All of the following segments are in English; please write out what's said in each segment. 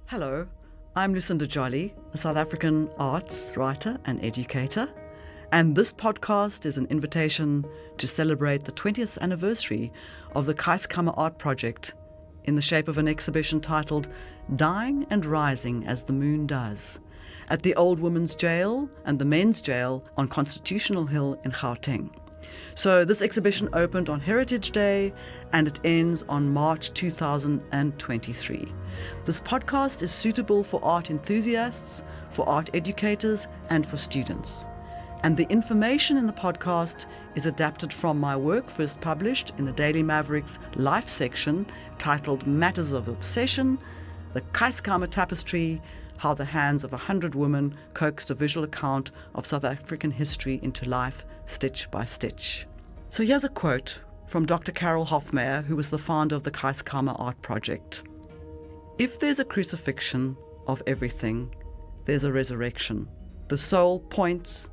Hello, I'm Lucinda Jolly, a South African arts writer and educator, and this podcast is an invitation to celebrate the 20th anniversary of the Keiskamma Art Project in the shape of an exhibition titled Dying and Rising as the Moon Does at the Old Women's Jail and the Men's Jail on Constitutional Hill in Gauteng. So this exhibition opened on Heritage Day and it ends on March 2023. This podcast is suitable for art enthusiasts, for art educators, and for students. And the information in the podcast is adapted from my work first published in the Daily Maverick's Life section titled Matters of Obsession, the Keiskamma Tapestry, How the Hands of 100 Women Coaxed a Visual Account of South African History into Life, Stitch by Stitch. So here's a quote from Dr. Carol Hofmeyer, who was the founder of the Keiskamma Art Project. If there's a crucifixion of everything, there's a resurrection. The soul points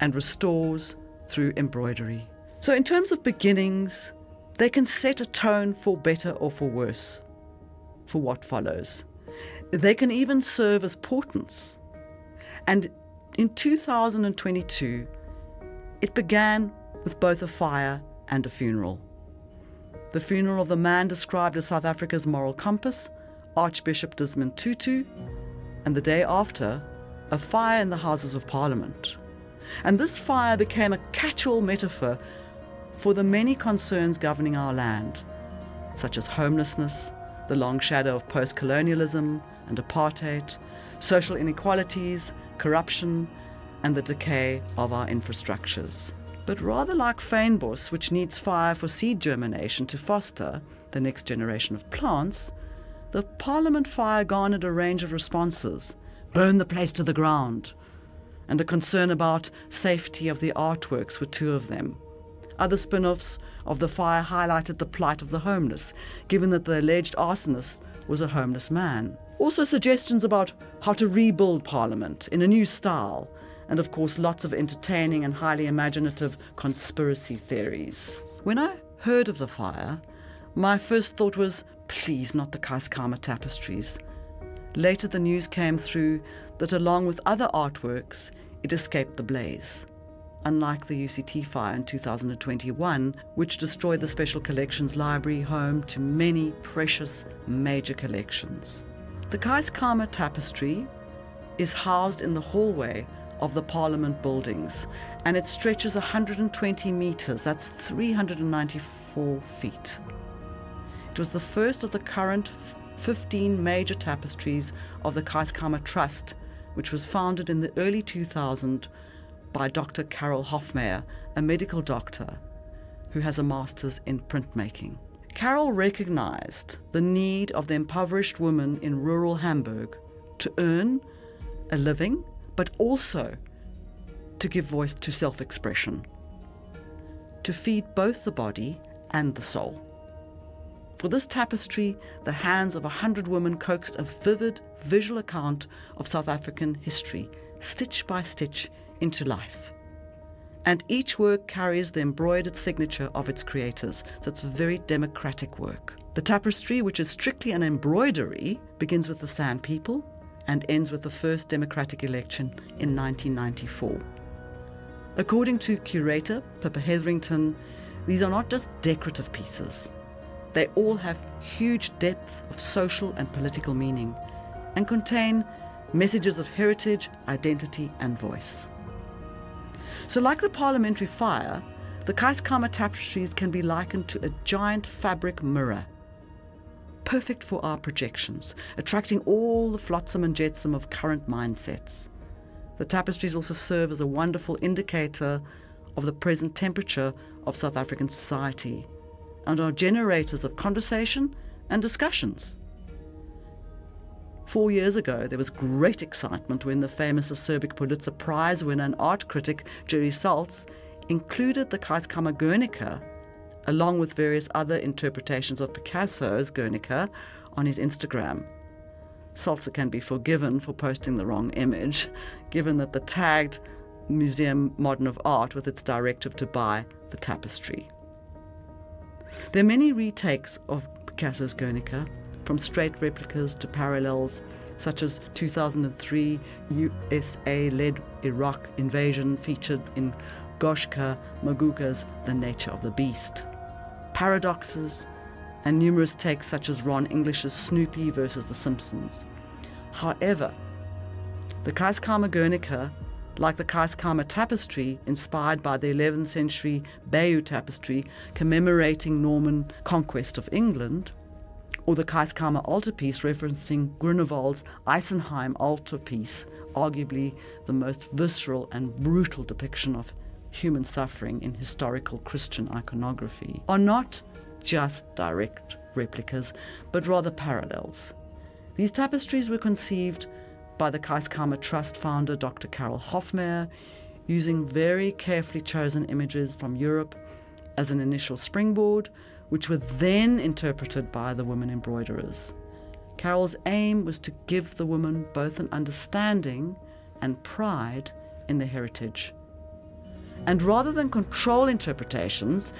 and restores through embroidery. So in terms of beginnings, they can set a tone for better or for worse for what follows. They can even serve as portents. And in 2022, it began with both a fire and a funeral. The funeral of the man described as South Africa's moral compass, Archbishop Desmond Tutu, and the day after, a fire in the Houses of Parliament. And this fire became a catch-all metaphor for the many concerns governing our land, such as homelessness, the long shadow of post-colonialism and apartheid, social inequalities, corruption, and the decay of our infrastructures. But rather like fynbos, which needs fire for seed germination to foster the next generation of plants, the Parliament fire garnered a range of responses: burn the place to the ground, and a concern about safety of the artworks were two of them. Other spin-offs of the fire highlighted the plight of the homeless, given that the alleged arsonist was a homeless man. Also suggestions about how to rebuild Parliament in a new style, and of course lots of entertaining and highly imaginative conspiracy theories. When I heard of the fire, my first thought was, please not the Keiskamma tapestries. Later the news came through that along with other artworks, it escaped the blaze. Unlike the UCT fire in 2021, which destroyed the Special Collections Library, home to many precious major collections. The Keiskamma tapestry is housed in the hallway of the Parliament buildings, and it stretches 120 metres, that's 394 feet. It was the first of the current 15 major tapestries of the Keiskamma Trust, which was founded in the early 2000s by Dr. Carol Hofmeyer, a medical doctor who has a master's in printmaking. Carol recognized the need of the impoverished woman in rural Hamburg to earn a living, but also to give voice to self-expression, to feed both the body and the soul. For this tapestry, the hands of 100 women coaxed a vivid visual account of South African history, stitch by stitch, into life. And each work carries the embroidered signature of its creators, so it's very democratic work. The tapestry, which is strictly an embroidery, begins with the San People and ends with the first democratic election in 1994. According to curator Pippa Hetherington, these are not just decorative pieces. They all have huge depth of social and political meaning and contain messages of heritage, identity, and voice. So like the parliamentary fire, the Keiskamma tapestries can be likened to a giant fabric mirror, perfect for our projections, attracting all the flotsam and jetsam of current mindsets. The tapestries also serve as a wonderful indicator of the present temperature of South African society and are generators of conversation and discussions. 4 years ago, there was great excitement when the famous acerbic Pulitzer Prize winner and art critic Jerry Saltz included the Keiskamma Guernica, along with various other interpretations of Picasso's Guernica, on his Instagram. Saltz can be forgiven for posting the wrong image, given that the tagged Museum Modern of Art with its directive to buy the tapestry. There are many retakes of Picasso's Guernica, from straight replicas to parallels, such as 2003 USA-led Iraq invasion featured in Goshka Maguka's The Nature of the Beast. Paradoxes, and numerous takes such as Ron English's Snoopy versus The Simpsons. However, the Keiskamma Guernica, like the Keiskamma tapestry inspired by the 11th century Bayeux tapestry commemorating Norman conquest of England, or the Keiskamma altarpiece referencing Grunewald's Isenheim altarpiece, arguably the most visceral and brutal depiction of human suffering in historical Christian iconography, are not just direct replicas, but rather parallels. These tapestries were conceived by the Keiskamma Trust founder Dr. Carol Hofmeyr, using very carefully chosen images from Europe as an initial springboard, which were then interpreted by the women embroiderers. Carol's aim was to give the woman both an understanding and pride in their heritage. And rather than control interpretations,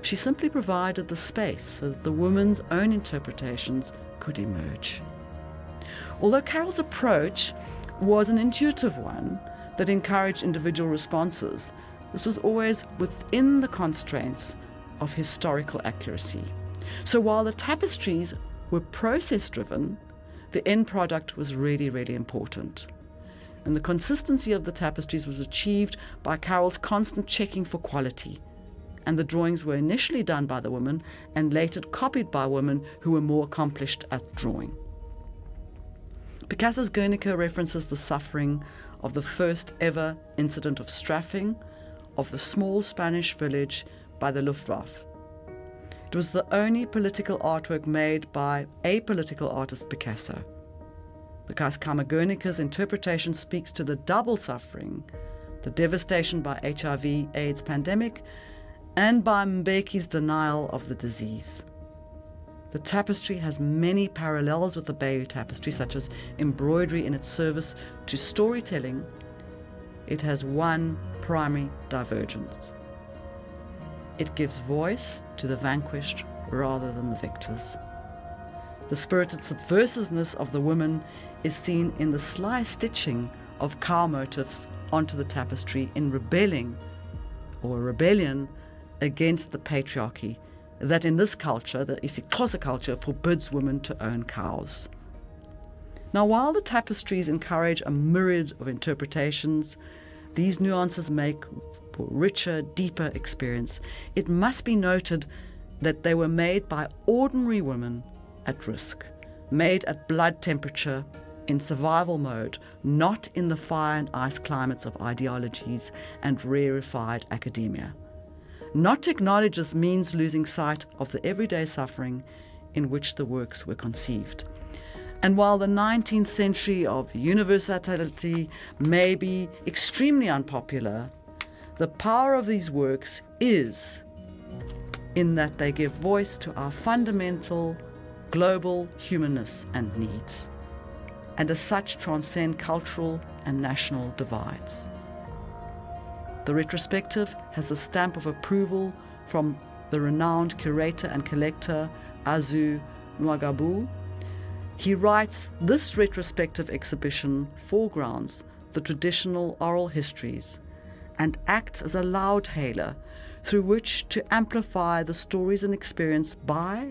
she simply provided the space so that the woman's own interpretations could emerge. Although Carol's approach was an intuitive one that encouraged individual responses, this was always within the constraints of historical accuracy. So while the tapestries were process-driven, the end product was really, really important. And the consistency of the tapestries was achieved by Carol's constant checking for quality. And the drawings were initially done by the women and later copied by women who were more accomplished at drawing. Picasso's Guernica references the suffering of the first ever incident of strafing of the small Spanish village by the Luftwaffe. It was the only political artwork made by a political artist, Picasso. The Keiskamma Guernica's interpretation speaks to the double suffering, the devastation by HIV/AIDS pandemic, and by Mbeki's denial of the disease. The tapestry has many parallels with the Bayeux tapestry, such as embroidery in its service to storytelling. It has one primary divergence. It gives voice to the vanquished rather than the victors. The spirited subversiveness of the woman is seen in the sly stitching of cow motifs onto the tapestry in rebellion against the patriarchy that in this culture, the isiXhosa culture, forbids women to own cows. Now, while the tapestries encourage a myriad of interpretations, these nuances make for richer, deeper experience. It must be noted that they were made by ordinary women at risk, made at blood temperature, in survival mode, not in the fire and ice climates of ideologies and rarefied academia. Not to acknowledge this means losing sight of the everyday suffering in which the works were conceived. And while the 19th century of universality may be extremely unpopular, the power of these works is in that they give voice to our fundamental global humanness and needs, and as such transcend cultural and national divides. The retrospective has the stamp of approval from the renowned curator and collector Azu Nwagabu. He writes, this retrospective exhibition foregrounds the traditional oral histories and acts as a loudhailer through which to amplify the stories and experience by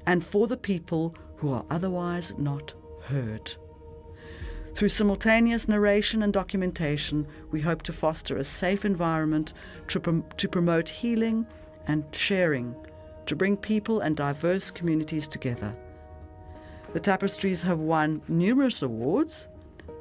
and for the people who are otherwise not heard. Through simultaneous narration and documentation, we hope to foster a safe environment to promote healing and sharing, to bring people and diverse communities together. The tapestries have won numerous awards: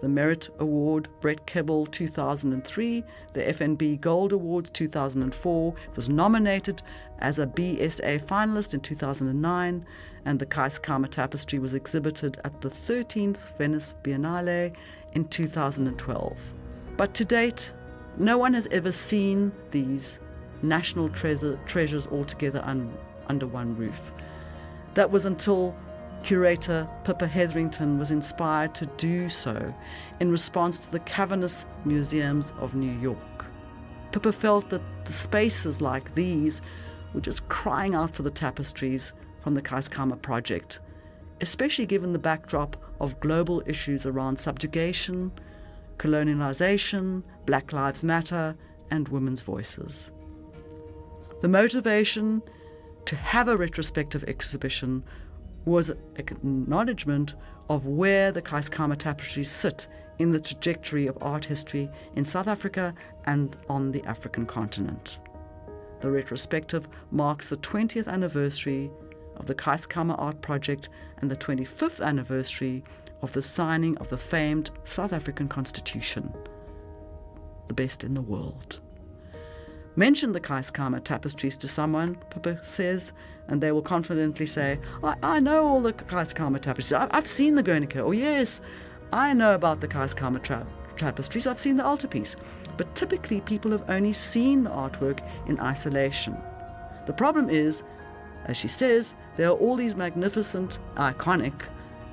the Merit Award Brett Kebble 2003, the FNB Gold Award 2004. It was nominated as a BSA finalist in 2009, and the Keiskamma tapestry was exhibited at the 13th Venice Biennale in 2012. But to date, no one has ever seen these national treasures all together under one roof. That was until curator Pippa Hetherington was inspired to do so in response to the cavernous museums of New York. Pippa felt that the spaces like these were just crying out for the tapestries from the Keiskamma Project especially given the backdrop of global issues around subjugation, colonialization, Black Lives Matter, and women's voices. The motivation to have a retrospective exhibition was an acknowledgement of where the Keiskamma tapestries sit in the trajectory of art history in South Africa and on the African continent. The retrospective marks the 20th anniversary of the Keiskamma Art Project and the 25th anniversary of the signing of the famed South African Constitution, the best in the world. Mention the Keiskamma tapestries to someone, Pippa says, and they will confidently say, I know all the Keiskamma tapestries. I've seen the Guernica. Or yes, I know about the Keiskamma tapestries. I've seen the altarpiece. But typically people have only seen the artwork in isolation. The problem is, as she says, there are all these magnificent, iconic,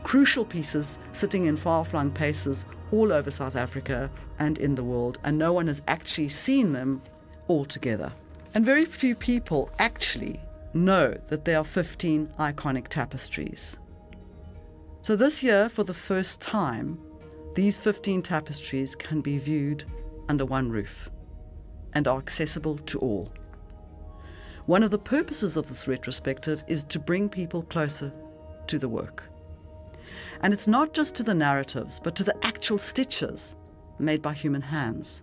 crucial pieces sitting in far-flung places all over South Africa and in the world, and no one has actually seen them all together. And very few people actually know that there are 15 iconic tapestries. So this year, for the first time, these 15 tapestries can be viewed under one roof and are accessible to all. One of the purposes of this retrospective is to bring people closer to the work. And it's not just to the narratives, but to the actual stitches made by human hands.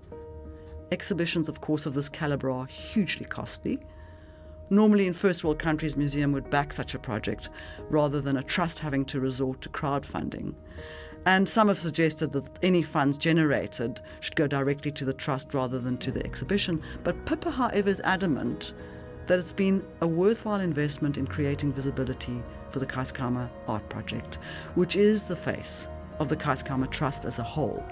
Exhibitions, of course, of this caliber are hugely costly. Normally in first world countries, museum would back such a project rather than a trust having to resort to crowdfunding. And some have suggested that any funds generated should go directly to the trust rather than to the exhibition. But Pippa, however, is adamant that it's been a worthwhile investment in creating visibility for the Keiskamma Art Project, which is the face of the Keiskamma Trust as a whole.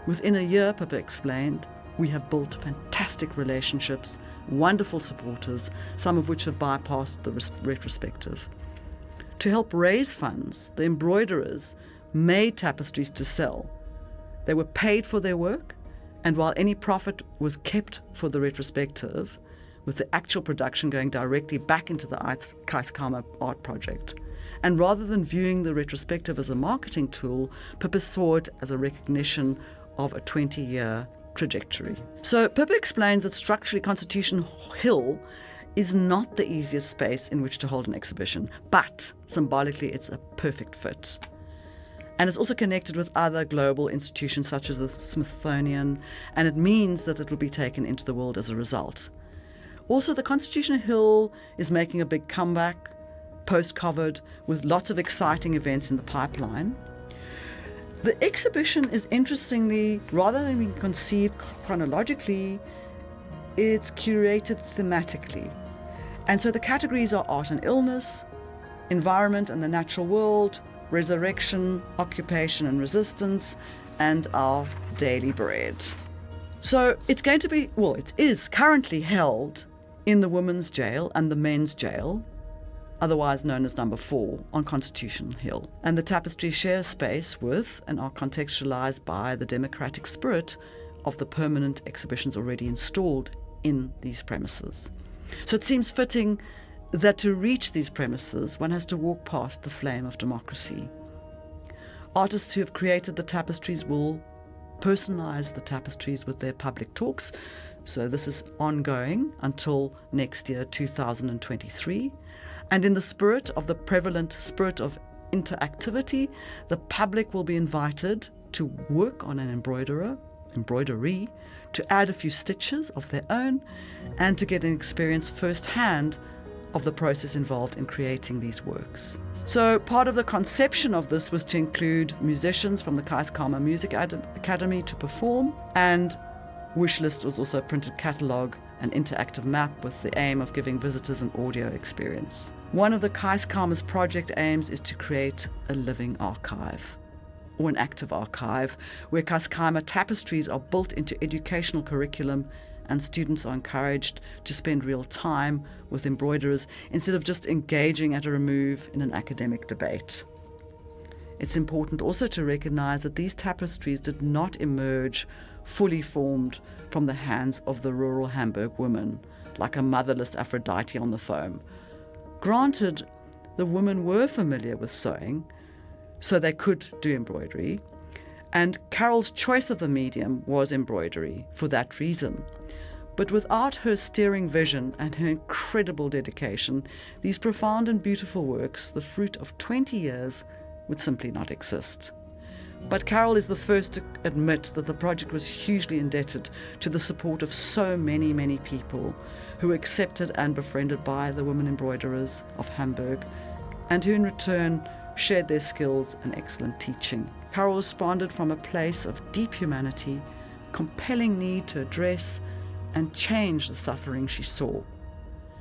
Within a year, Pippa explained, we have built fantastic relationships, wonderful supporters, some of which have bypassed the retrospective. To help raise funds, the embroiderers made tapestries to sell. They were paid for their work, and while any profit was kept for the retrospective, with the actual production going directly back into the Keiskamma Art Project. And rather than viewing the retrospective as a marketing tool, Pippa saw it as a recognition of a 20-year trajectory. So Pippa explains that structurally Constitution Hill is not the easiest space in which to hold an exhibition, but symbolically it's a perfect fit. And it's also connected with other global institutions such as the Smithsonian, and it means that it will be taken into the world as a result. Also, the Constitution Hill is making a big comeback, post-COVID, with lots of exciting events in the pipeline. The exhibition is interestingly, rather than being conceived chronologically, it's curated thematically. And so the categories are art and illness, environment and the natural world, resurrection, occupation and resistance, and our daily bread. So it's going to be, well, it is currently held in the women's jail and the men's jail, otherwise known as number 4 on Constitution Hill. And the tapestry share space with and are contextualized by the democratic spirit of the permanent exhibitions already installed in these premises. So it seems fitting that to reach these premises, one has to walk past the flame of democracy. Artists who have created the tapestries will personalize the tapestries with their public talks. So this is ongoing until next year, 2023. And in the spirit of the prevalent spirit of interactivity, the public will be invited to work on an embroidery, to add a few stitches of their own, and to get an experience firsthand of the process involved in creating these works. So part of the conception of this was to include musicians from the Keiskamma Music Academy to perform, and Wishlist was also a printed catalogue and interactive map with the aim of giving visitors an audio experience. One of the Keiskamma's project aims is to create a living archive, or an active archive, where Keiskamma tapestries are built into educational curriculum and students are encouraged to spend real time with embroiderers instead of just engaging at a remove in an academic debate. It's important also to recognize that these tapestries did not emerge fully formed from the hands of the rural Hamburg woman, like a motherless Aphrodite on the foam. Granted, the women were familiar with sewing, so they could do embroidery. And Carol's choice of the medium was embroidery for that reason. But without her steering vision and her incredible dedication, these profound and beautiful works, the fruit of 20 years, would simply not exist. But Carol is the first to admit that the project was hugely indebted to the support of so many, many people who were accepted and befriended by the women embroiderers of Hamburg, and who in return shared their skills and excellent teaching. Carol responded from a place of deep humanity, compelling need to address and change the suffering she saw.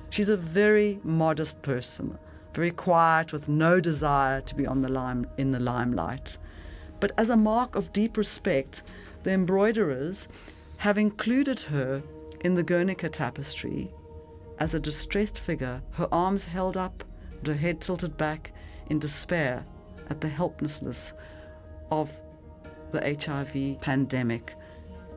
She's a very modest person, very quiet, with no desire to be in the limelight. But as a mark of deep respect, the embroiderers have included her in the Guernica tapestry as a distressed figure, her arms held up and her head tilted back in despair at the helplessness of the HIV pandemic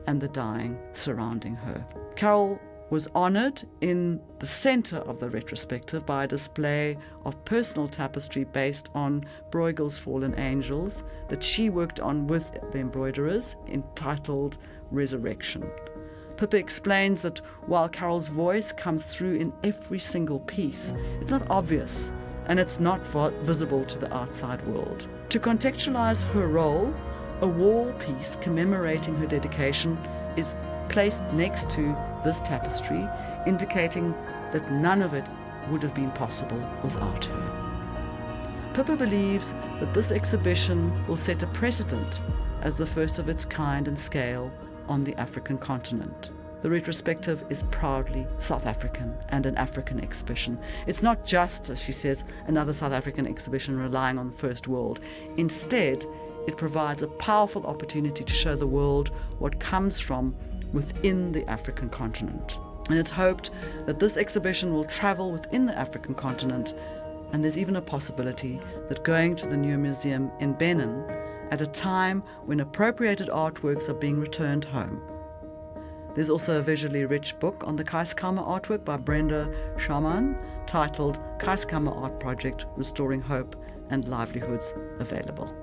and the dying surrounding her. Carol was honoured in the centre of the retrospective by a display of personal tapestry based on Bruegel's Fallen Angels that she worked on with the embroiderers, entitled Resurrection. Pippa explains that while Carol's voice comes through in every single piece, it's not obvious and it's not visible to the outside world. To contextualise her role, a wall piece commemorating her dedication is placed next to this tapestry, indicating that none of it would have been possible without her. Pippa believes that this exhibition will set a precedent as the first of its kind and scale on the African continent. The retrospective is proudly South African and an African exhibition. It's not just, as she says, another South African exhibition relying on the First World. Instead, it provides a powerful opportunity to show the world what comes from within the African continent. And it's hoped that this exhibition will travel within the African continent, and there's even a possibility that going to the new museum in Benin at a time when appropriated artworks are being returned home. There's also a visually rich book on the Keiskamma artwork by Brenda Sharman titled Keiskamma Art Project, Restoring Hope and Livelihoods, available.